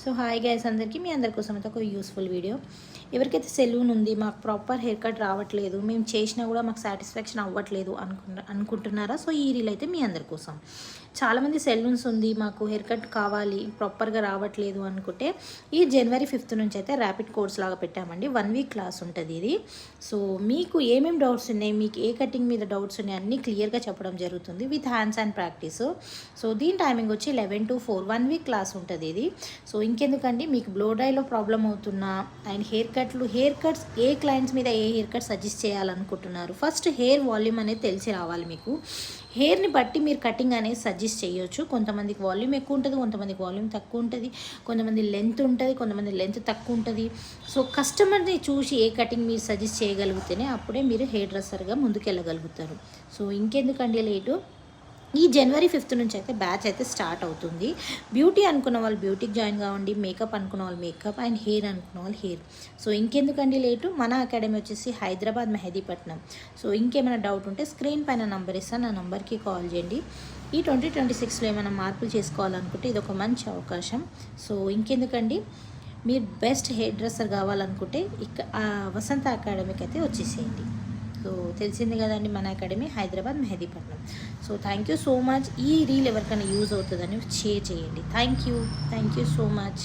So hi guys, అందరికీ మీ అందరి కోసం అయితే ఒక యూస్ఫుల్ వీడియో. ఎవరికైతే సెలూన్ ఉంది, మాకు ప్రాపర్ హెయిర్ కట్ రావట్లేదు, మేము చేసినా కూడా మాకు సాటిస్ఫాక్షన్ అవ్వట్లేదు అనుకుంటున్నారా? సో ఈ రీల్ అయితే మీ అందరి కోసం. చాలామంది సెలూన్స్ ఉంది, మాకు హెయిర్ కట్ కావాలి, ప్రాపర్గా రావట్లేదు అనుకుంటే ఈ జనవరి 5th నుంచి అయితే ర్యాపిడ్ కోర్స్ లాగా పెట్టామండి. 1 వీక్ క్లాస్ ఉంటుంది ఇది. సో మీకు ఏమేమి డౌట్స్ ఉన్నాయి, మీకు ఏ కటింగ్ మీద డౌట్స్ ఉన్నాయి అన్నీ క్లియర్గా చెప్పడం జరుగుతుంది with hands and practice. So దీని టైమింగ్ వచ్చి 11 to 4 1 వీక్ క్లాస్ ఉంటుంది ఇది. సో ఇంకెందుకండి, మీకు బ్లో డ్రైలో ప్రాబ్లం అవుతున్నా and hair cuts A clients మీద ఏ హెయిర్ కట్ సజెస్ట్ చేయాలనుకుంటున్నారు, ఫస్ట్ హెయిర్ వాల్యూమ్ అనేది తెలిసి రావాలి. మీకు హెయిర్ని బట్టి మీరు కటింగ్ అనేది సజెస్ట్ చేయొచ్చు. కొంతమందికి వాల్యూమ్ ఎక్కువ ఉంటుంది, కొంతమందికి వాల్యూమ్ తక్కువ ఉంటుంది, కొంతమంది లెంత్ ఉంటుంది, కొంతమంది లెంత్ తక్కువ ఉంటుంది. సో కస్టమర్ని చూసి ఏ కటింగ్ మీరు సజెస్ట్ చేయగలిగితేనే అప్పుడే మీరు హెయిర్ డ్రెస్సర్గా ముందుకెళ్ళగలుగుతారు. సో ఇంకెందుకండి లేటు, ఈ జనవరి 5th నుంచి అయితే బ్యాచ్ అయితే స్టార్ట్ అవుతుంది. బ్యూటీ అనుకున్న వాళ్ళు బ్యూటీకి జాయిన్ కావండి, మేకప్ అనుకున్న వాళ్ళు మేకప్, అండ్ హెయిర్ అనుకున్న వాళ్ళు హెయిర్. సో ఇంకెందుకండి లేటు, మన అకాడమీ వచ్చేసి హైదరాబాద్ మెహదీపట్నం. సో ఇంకేమైనా డౌట్ ఉంటే స్క్రీన్ పైన నంబర్ ఇస్తాను, ఆ నంబర్కి కాల్ చేయండి. ఈ 2026లో ఏమైనా మార్పులు చేసుకోవాలనుకుంటే ఇది ఒక మంచి అవకాశం. సో ఇంకెందుకండి, మీరు బెస్ట్ హెయిర్ డ్రెస్సర్ కావాలనుకుంటే వసంత అకాడమీకి అయితే వచ్చేసేయండి. సో తెలిసింది కదండి, మన academy Hyderabad Mehdipatnam. So thank you so much. ఈ రీల్ ఎవరికైనా యూజ్ అవుతుందని షేర్ చేయండి. Thank you so much.